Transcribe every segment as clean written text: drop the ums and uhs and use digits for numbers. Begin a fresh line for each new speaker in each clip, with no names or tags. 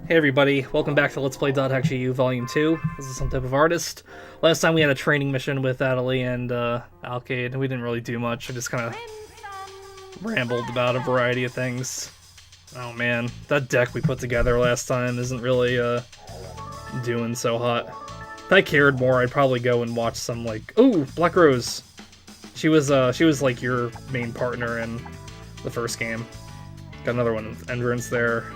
Hey everybody, welcome back to Let's Play .xu Volume 2. This is Some Type of Artist. Last time we had a training mission with Adelie and Alcade, and we didn't really do much. I just kind of rambled about a variety of things. Oh man, that deck we put together last time isn't really doing so hot. If I cared more, I'd probably go and watch some, like... Ooh, Black Rose! She was like your main partner in the first game. Got another one, Endurance there.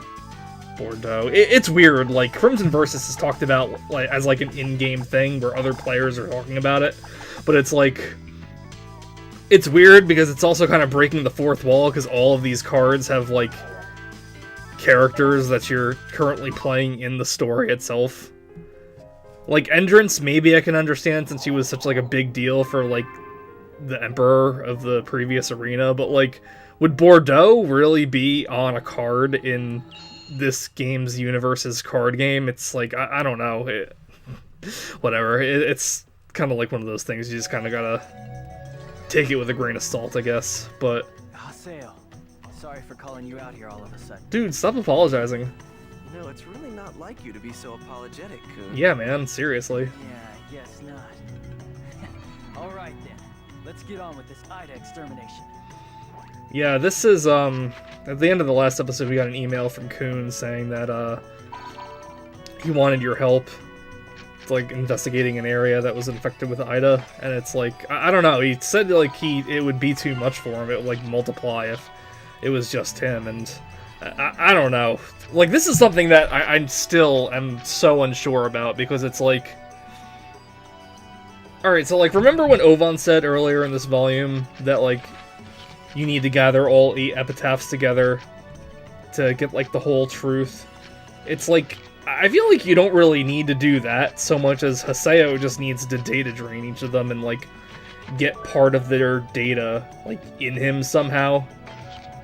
Bordeaux. It's weird, like, Crimson Versus is talked about like as like an in-game thing where other players are talking about it, but it's like, it's weird because it's also kind of breaking the fourth wall because all of these cards have like characters that you're currently playing in the story itself. Like Endurance, maybe I can understand since she was such like a big deal for like the Emperor of the previous arena, but like, would Bordeaux really be on a card in this game's universe's card game? It's like, I don't know. Whatever. It's kind of like one of those things you just kind of gotta take it with a grain of salt, I guess. But
Haseo, sorry for calling you out here all of a sudden.
dude, stop apologizing.
No, it's really not like you to be so apologetic, Kun.
Yeah, man, seriously.
Yeah, guess not. All right then, let's get on with this Ida extermination.
Yeah, this is, at the end of the last episode, we got an email from Kun saying that, he wanted your help, like, investigating an area that was infected with Ida, and it's like, I don't know, he said, like, it would be too much for him, it would, like, multiply if it was just him, and I don't know. Like, this is something that I still am so unsure about, because it's like... Alright, so, like, remember when Ovan said earlier in this volume that, like, you need to gather all 8 epitaphs together to get, like, the whole truth? It's like, I feel like you don't really need to do that so much as Haseo just needs to data drain each of them and, like, get part of their data, like, in him somehow.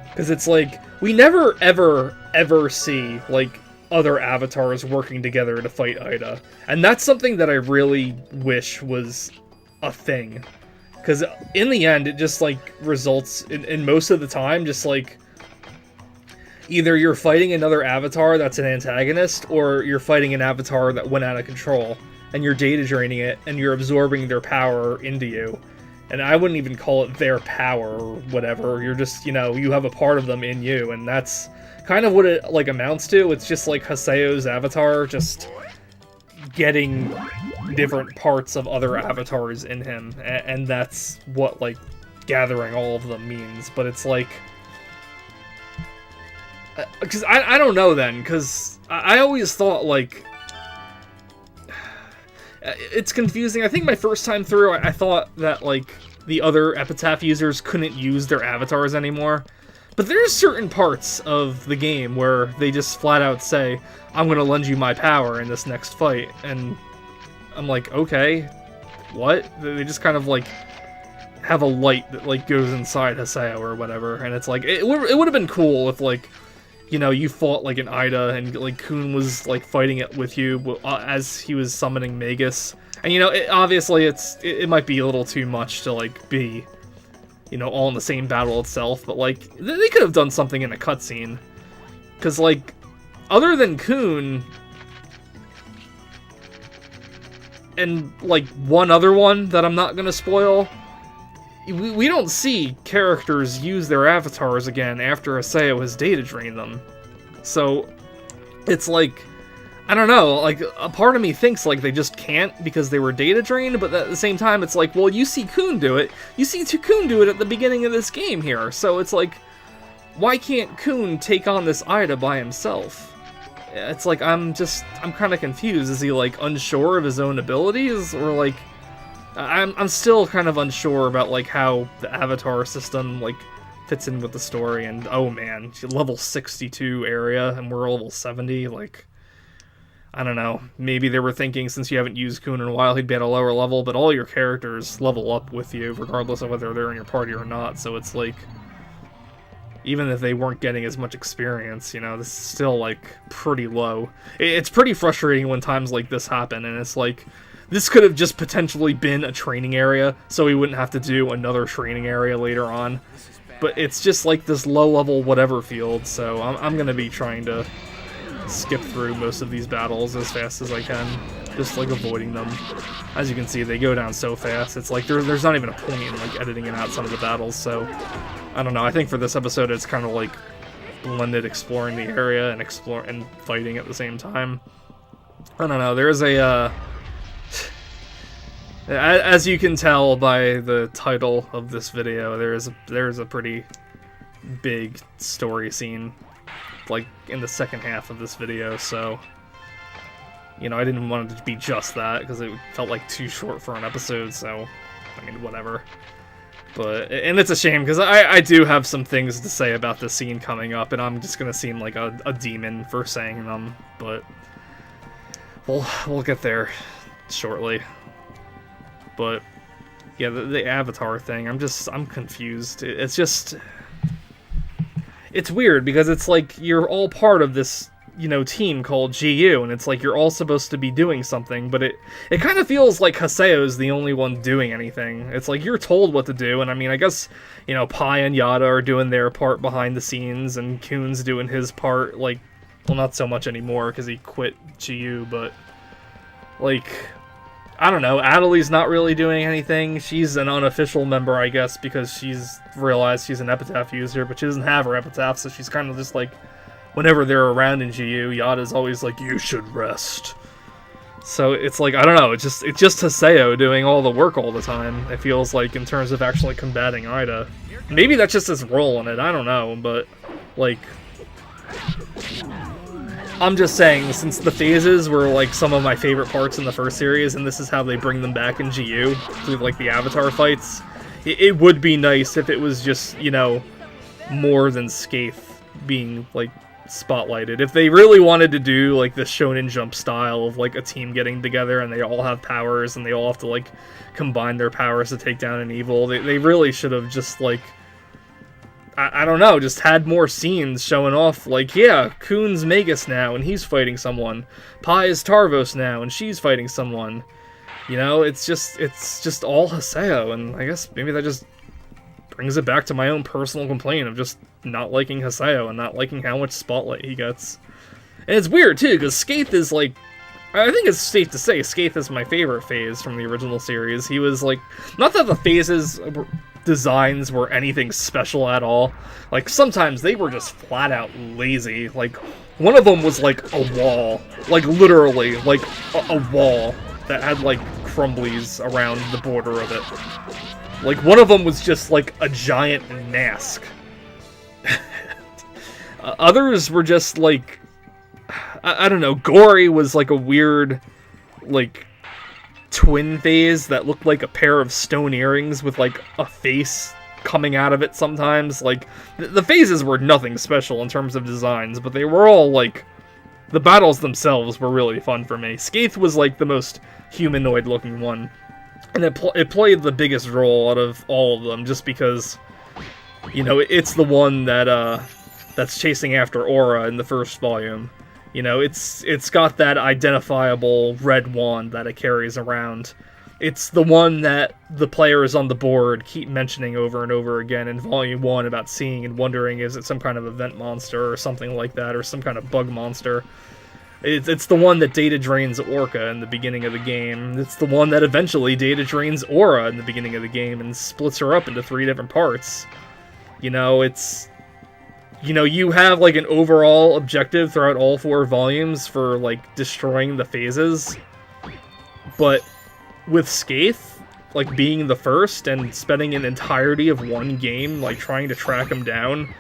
Because it's like, we never, ever see, like, other avatars working together to fight Ida. And that's something that I really wish was a thing. Because in the end, it just, like, results, in most of the time, just, like, either you're fighting another avatar that's an antagonist, or you're fighting an avatar that went out of control, and you're data draining it, and you're absorbing their power into you. And I wouldn't even call it their power or whatever, you're just, you know, you have a part of them in you, and that's kind of what it, like, amounts to. It's just, like, Haseo's avatar just getting different parts of other avatars in him, and that's what, like, gathering all of them means. But it's like, because I don't know then, because I always thought, like, it's confusing. I think my first time through, I thought that, like, the other epitaph users couldn't use their avatars anymore. But there's certain parts of the game where they just flat out say, I'm gonna lend you my power in this next fight, and I'm like, okay, what? They just kind of, like, have a light that, like, goes inside Haseo or whatever, and it's like, it would have been cool if, like, you know, you fought, like, an Ida, and, like, Kun was, like, fighting it with you as he was summoning Magus. And, you know, obviously it might be a little too much to, like, be, you know, all in the same battle itself, but, like, they could have done something in a cutscene. Because, like, other than Kun, and, like, one other one that I'm not gonna spoil, we don't see characters use their avatars again after Haseo has data drained them. So, it's like, I don't know, like, a part of me thinks, like, they just can't because they were data drained, but at the same time, it's like, well, you see Kun do it. You see Kun do it at the beginning of this game here, so it's like, why can't Kun take on this Ida by himself? It's like, I'm kind of confused. Is he, like, unsure of his own abilities, or, like, I'm still kind of unsure about, like, how the avatar system, like, fits in with the story, and oh man, level 62 area, and we're level 70, like, I don't know, maybe they were thinking since you haven't used Kun in a while, he'd be at a lower level, but all your characters level up with you, regardless of whether they're in your party or not, so it's like, even if they weren't getting as much experience, you know, this is still, like, pretty low. It's pretty frustrating when times like this happen, and it's like, this could have just potentially been a training area, so we wouldn't have to do another training area later on. But it's just like this low-level whatever field, so I'm gonna be trying to skip through most of these battles as fast as I can, just like avoiding them. As you can see, they go down so fast. It's like there's not even a point in like editing out some of the battles. So I don't know. I think for this episode, it's kind of like blended exploring the area and fighting at the same time. I don't know. There's a as you can tell by the title of this video, there's a pretty big story scene like in the second half of this video, so you know, I didn't want it to be just that because it felt like too short for an episode, so I mean, whatever. But, and it's a shame because I do have some things to say about this scene coming up, and I'm just gonna seem like a demon for saying them, but we'll get there shortly. But yeah, the Avatar thing, I'm confused. It's weird because it's like you're all part of this, you know, team called GU, and it's like you're all supposed to be doing something, but it kind of feels like Haseo's the only one doing anything. It's like you're told what to do, and I mean, I guess, you know, Pai and Yada are doing their part behind the scenes, and Kun's doing his part, like, well, not so much anymore because he quit GU, but like, I don't know, Adeli's not really doing anything. She's an unofficial member, I guess, because she's realized she's an epitaph user, but she doesn't have her epitaph, so she's kind of just like, whenever they're around in GU, Yada's always like, you should rest. So it's like, I don't know, it's just Haseo doing all the work all the time, it feels like, in terms of actually combating Ida. Maybe that's just his role in it, I don't know, but, like, I'm just saying, since the phases were, like, some of my favorite parts in the first series, and this is how they bring them back in GU, through, like, the Avatar fights, it would be nice if it was just, you know, more than Skaith being, like, spotlighted. If they really wanted to do, like, the Shonen Jump style of, like, a team getting together and they all have powers and they all have to, like, combine their powers to take down an evil, they really should have just, like, I don't know, just had more scenes showing off, like, yeah, Kun's Magus now, and he's fighting someone. Pai is Tarvos now, and she's fighting someone. You know, it's just all Haseo, and I guess maybe that just brings it back to my own personal complaint of just not liking Haseo and not liking how much spotlight he gets. And it's weird, too, because Skaith is, like, I think it's safe to say Skaith is my favorite phase from the original series. He was, like, not that the phases designs were anything special at all. Like, sometimes they were just flat out lazy. Like, one of them was like a wall, like literally like a wall that had like crumblies around the border of it. Like, one of them was just like a giant mask. Others were just like, I don't know, Gory was like a weird like twin phase that looked like a pair of stone earrings with like a face coming out of it sometimes. Like, the phases were nothing special in terms of designs, but they were all like, the battles themselves were really fun for me. Skaith was like the most humanoid looking one, and it played the biggest role out of all of them, just because, you know, it's the one that that's chasing after Aura in the first volume. You know, it's got that identifiable red wand that it carries around. It's the one that the players on the board keep mentioning over and over again in Volume 1 about seeing and wondering, is it some kind of event monster or something like that, or some kind of bug monster. It's the one that data drains Orca in the beginning of the game. It's the one that eventually data drains Aura in the beginning of the game and splits her up into 3 different parts. You know, it's... You know, you have, like, an overall objective throughout all 4 volumes for, like, destroying the phases. But with Skaith, like, being the first and spending an entirety of one game, like, trying to track him down,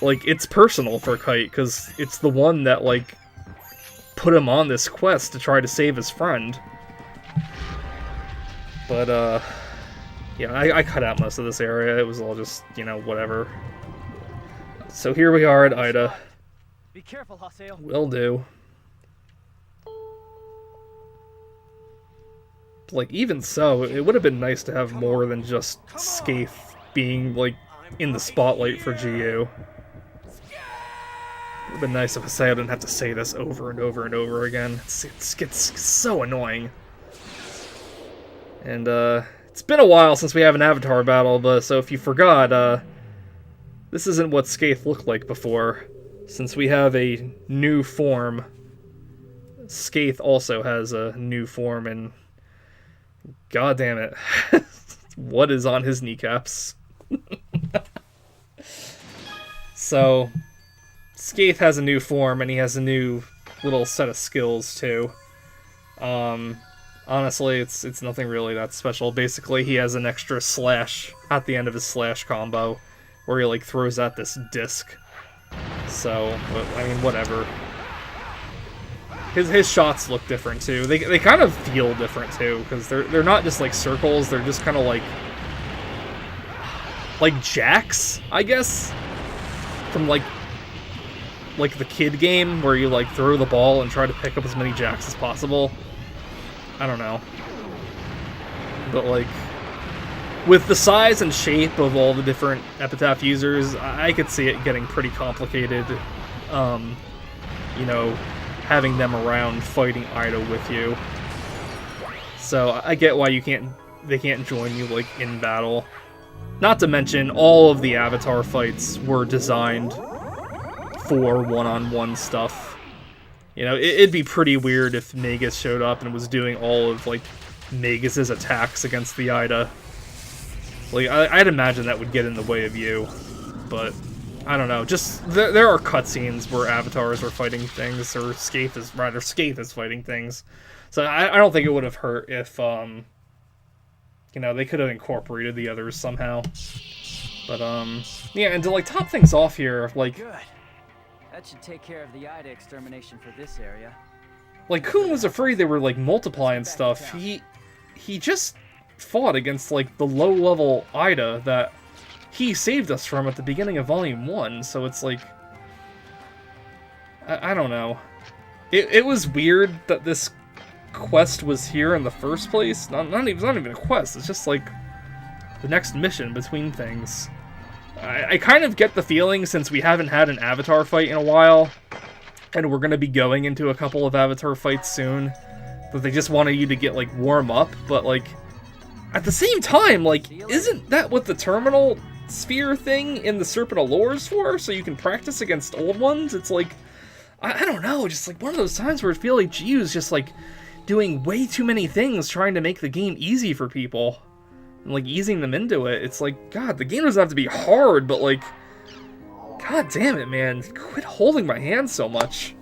like, it's personal for Kite, because it's the one that, like, put him on this quest to try to save his friend. But, yeah, I cut out most of this area. It was all just, you know, whatever. So here we are at Ida.
Be careful, Haseo.
Will do. Like, even so, it would have been nice to have more than just Skaith being, like, in the spotlight for GU. It would have been nice if Haseo didn't have to say this over and over and over again. It gets so annoying. And, it's been a while since we have an Avatar battle, but so if you forgot, this isn't what Skaith looked like before. since we have a new form, Skaith also has a new form, and god damn it, what is on his kneecaps? So, Skaith has a new form, and he has a new little set of skills, too. Honestly, it's nothing really that special. Basically, he has an extra slash at the end of his slash combo, where he, like, throws out this disc. So, I mean, whatever. His shots look different, too. They kind of feel different, too, because they're not just, like, circles, they're just kind of, like jacks, I guess? From, like the kid game, where you, like, throw the ball and try to pick up as many jacks as possible. I don't know. But, like, with the size and shape of all the different Epitaph users, I could see it getting pretty complicated, you know, having them around fighting Ida with you. So, I get why they can't join you, like, in battle. Not to mention, all of the Avatar fights were designed for one-on-one stuff. You know, it'd be pretty weird if Magus showed up and was doing all of, like, Magus's attacks against the Ida. Like, I'd imagine that would get in the way of you. But, I don't know. Just, there are cutscenes where avatars are fighting things, or Skaith is fighting things. So I don't think it would have hurt if, you know, they could have incorporated the others somehow. But, yeah, and to, like, top things off here, like...
Good. That should take care of the Ida extermination for this area.
Like, Khun was afraid they were, like, multiplying stuff. He just fought against, like, the low-level Ida that he saved us from at the beginning of Volume 1, so it's like... I don't know. It was weird that this quest was here in the first place. It's not even a quest, it's just, like, the next mission between things. I kind of get the feeling, since we haven't had an Avatar fight in a while, and we're going to be going into a couple of Avatar fights soon, that they just wanted you to get, like, warm up, but, like, at the same time, like, isn't that what the terminal sphere thing in the Serpent of Lore is for? So you can practice against old ones? It's like, I don't know, just, like, one of those times where I feel like GU's just, like, doing way too many things trying to make the game easy for people. And, like, easing them into it. It's like, God, the game doesn't have to be hard, but, like, God damn it, man. Quit holding my hand so much.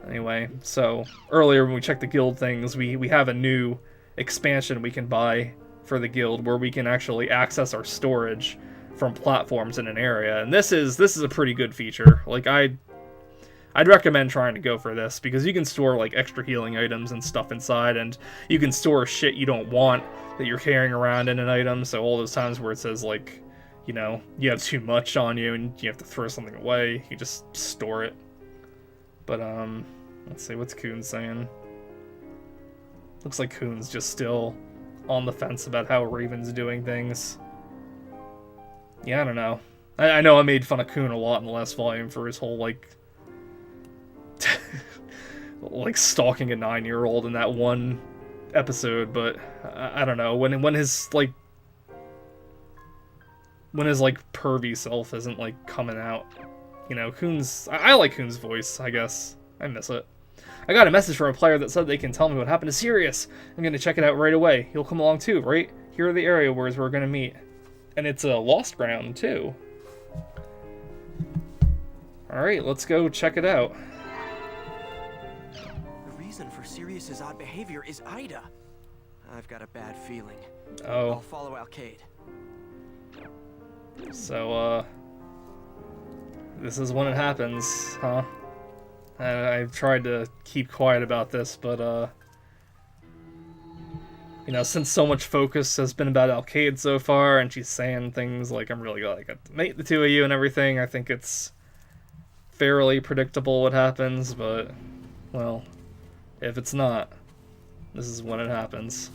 Anyway, so, earlier when we checked the guild things, we have a new expansion we can buy for the guild, where we can actually access our storage from platforms in an area. And this is a pretty good feature. Like, I'd recommend trying to go for this, because you can store, like, extra healing items and stuff inside, and you can store shit you don't want that you're carrying around in an item, so all those times where it says, like, you know, you have too much on you and you have to throw something away, you just store it. But, let's see, what's Khun saying? Looks like Khun's just still on the fence about how Raven's doing things. Yeah, I don't know. I know I made fun of Khun a lot in the last volume for his whole, like, like, stalking a 9-year-old in that one episode, but I don't know, when his pervy self isn't, like, coming out, you know, I like Khun's voice, I guess. I miss it. I got a message from a player that said they can tell me what happened to Sirius. I'm gonna check it out right away. You'll come along too, right? Here are the area where we're gonna meet. And it's a Lost Ground too. Alright, let's go check it out.
The reason for Sirius's odd behavior is Ida. I've got a bad feeling.
Oh.
I'll follow Alkaid.
So, this is when it happens, huh? I've tried to keep quiet about this, but, you know, since so much focus has been about Alkaid so far, and she's saying things like, I'm really glad I got to meet the two of you and everything, I think it's fairly predictable what happens, but, well, if it's not, this is when it happens.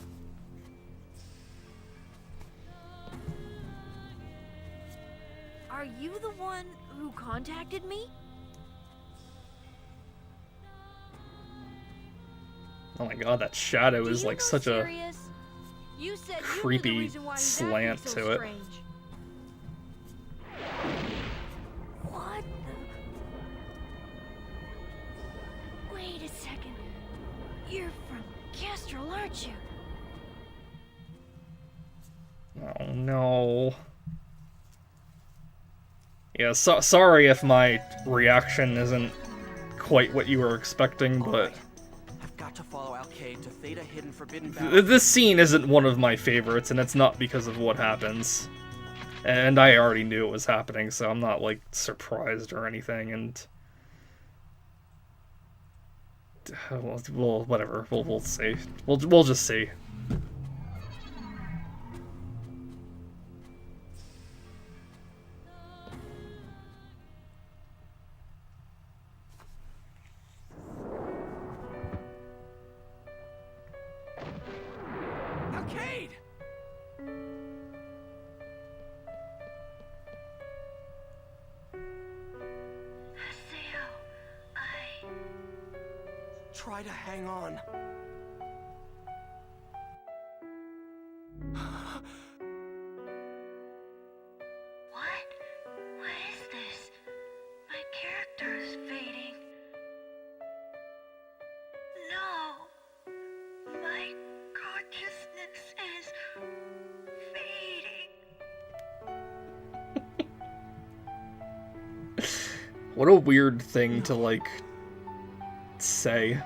Are you the one who contacted me?
Oh my god, that shadow is like such a
You said
creepy
you were the reason why he's
slant
acting so
to it.
strange. What a second. You're from Castrol, aren't you?
Oh no. Yeah, sorry if my reaction isn't quite what you were expecting, but
Alright. I've got to follow Alkaid to Theta Hidden Forbidden Valley.
this scene isn't one of my favorites, and it's not because of what happens. And I already knew it was happening, so I'm not, like, surprised or anything, and... Well, whatever. We'll see. We'll just see.
Alkaid!
Haseo,
Try to hang on.
What? What is this? My character is fading. No! My consciousness is fading.
What a weird thing to, like, say.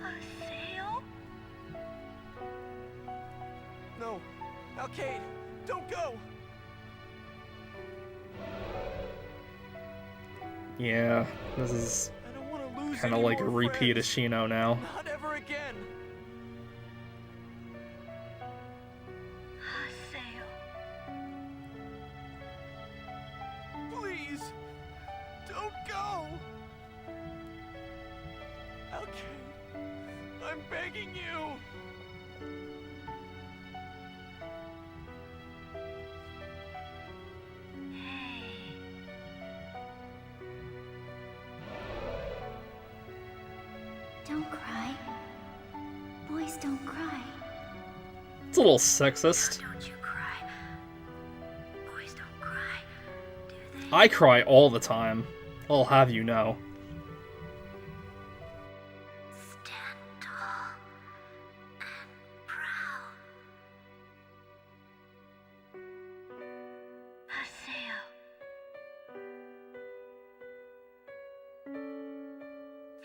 Haseo?
No. Alkaid, don't go!
Yeah, this is
I don't want to lose
kind of
any
like a
more
repeat of
friends.
Shino now.
Not ever again.
Haseo.
Please, don't go. Alkaid, I'm begging you.
Don't cry. Boys don't cry.
It's a little sexist.
Don't you cry. Boys don't cry, do they?
I cry all the time. I'll have you know.
Stand tall and proud. Haseo.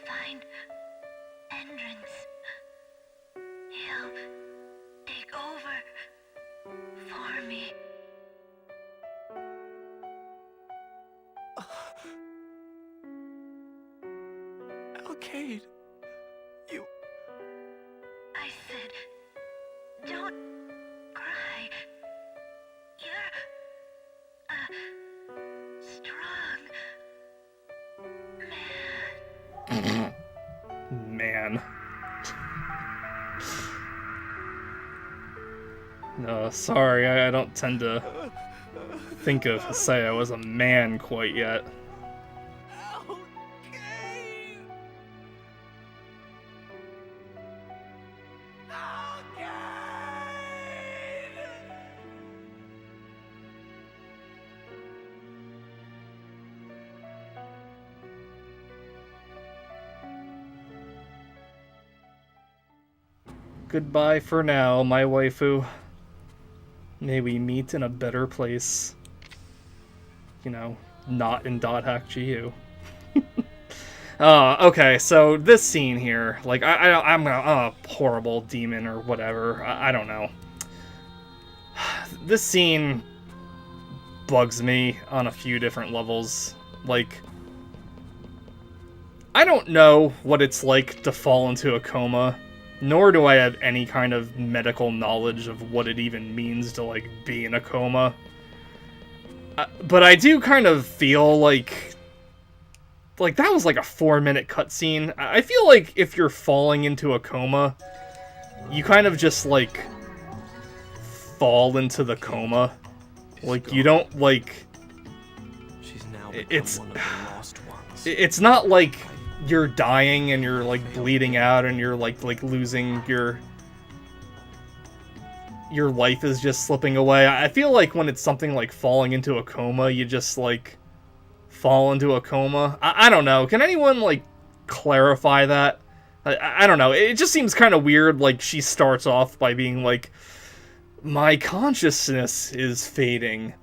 Find entrance. He'll take over for me.
Alkaid, you...
I said, don't cry. You're a strong man.
Man. No, sorry, I don't tend to think of Haseo as a man quite yet.
Alkaid! Alkaid!
Goodbye for now, my waifu. May we meet in a better place. You know, not in Dot Hack GU. Okay, so this scene here, like, I'm a horrible demon or whatever. I don't know. This scene bugs me on a few different levels. Like, I don't know what it's like to fall into a coma, nor do I have any kind of medical knowledge of what it even means to, like, be in a coma. But I do kind of feel like that was like a 4-minute cutscene. I feel like if you're falling into a coma, you kind of just, like, fall into the coma. Like, you don't, like...
She's now
It's-
become one of the lost ones.
It's not like you're dying and you're, like, bleeding out and you're, like losing your life is just slipping away. I feel like when it's something like falling into a coma, you just, like, fall into a coma. I don't know. Can anyone, like, clarify that. I don't know. It just seems kind of weird. Like, she starts off by being like, my consciousness is fading.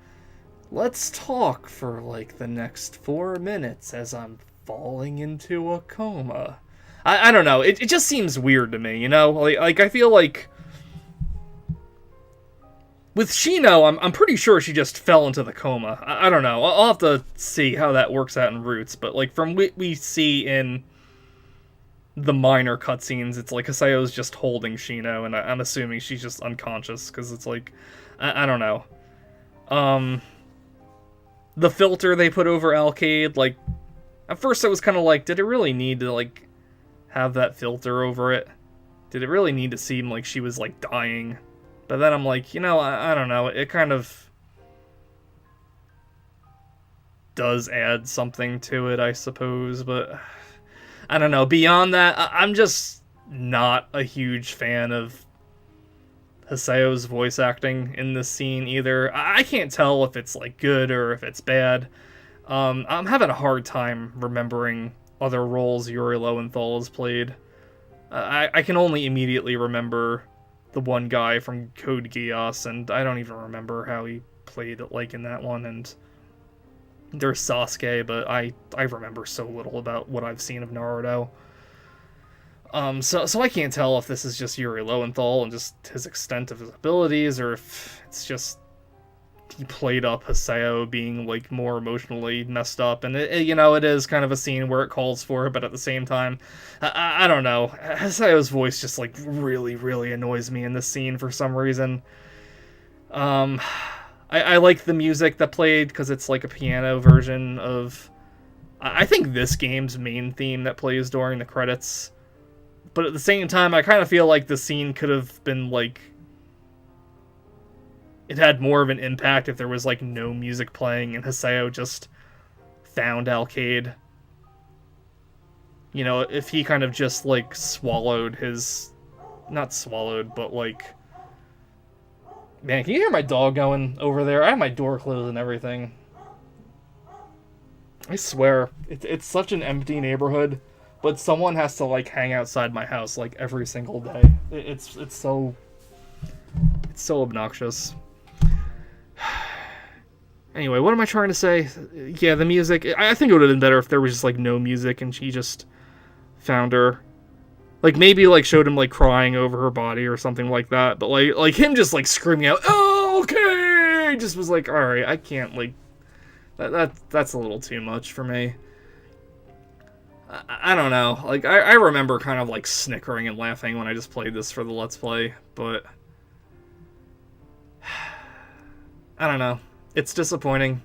Let's talk for, like, the next 4 minutes as I'm falling into a coma. I don't know. It just seems weird to me, you know? Like I feel like... With Shino, I'm pretty sure she just fell into the coma. I don't know. I'll have to see how that works out in Roots. But, like, from what we see in the minor cutscenes, it's like Hasayo's just holding Shino, and I'm assuming she's just unconscious, because it's like... I don't know. The filter they put over Alkaid, like... At first I was kind of like, did it really need to, like, have that filter over it? Did it really need to seem like she was, like, dying? But then I'm like, you know, I don't know. It kind of does add something to it, I suppose. But I don't know. Beyond that, I'm just not a huge fan of Hasayo's voice acting in this scene either. I can't tell if it's, like, good or if it's bad. I'm having a hard time remembering other roles Yuri Lowenthal has played. I can only immediately remember the one guy from Code Geass, and I don't even remember how he played it, like, in that one, and there's Sasuke, but I remember so little about what I've seen of Naruto. So I can't tell if this is just Yuri Lowenthal and just his extent of his abilities, or if it's just he played up Hasayo being, like, more emotionally messed up, and you know, it is kind of a scene where it calls for it, but at the same time, I don't know. Hasayo's voice just, like, really, really annoys me in this scene for some reason. I like the music that played, because it's, like, a piano version of, I think, this game's main theme that plays during the credits, but at the same time, I kind of feel like the scene could have been, like, it had more of an impact if there was, like, no music playing and Hasayo just found Alkaid. You know, if he kind of just, like, swallowed his... Not swallowed, but, like... Man, can you hear my dog going over there? I have my door closed and everything. I swear, it's such an empty neighborhood, but someone has to, like, hang outside my house, like, every single day. It's so obnoxious. Anyway, what am I trying to say? Yeah, the music. I think it would have been better if there was just, like, no music and she just found her. Like, maybe, like, showed him, like, crying over her body or something like that. But, like him just, like, screaming out, "Oh, okay!" Just was like, alright, I can't, like... That's a little too much for me. I don't know. Like, I remember kind of, like, snickering and laughing when I just played this for the Let's Play, but... I don't know. It's disappointing.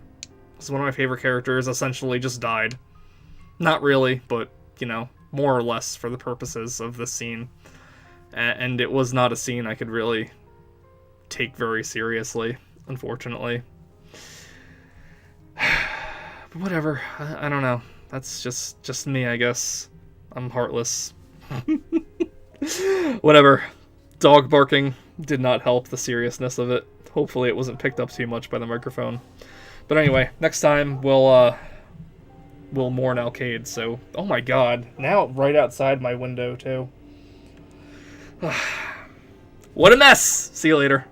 Because one of my favorite characters essentially just died. Not really, but, you know, more or less for the purposes of this scene. And it was not a scene I could really take very seriously, unfortunately. But whatever. I don't know. That's just me, I guess. I'm heartless. Whatever. Dog barking did not help the seriousness of it. Hopefully it wasn't picked up too much by the microphone. But anyway, next time we'll mourn Alkaid, so... Oh my god, now right outside my window, too. What a mess! See you later.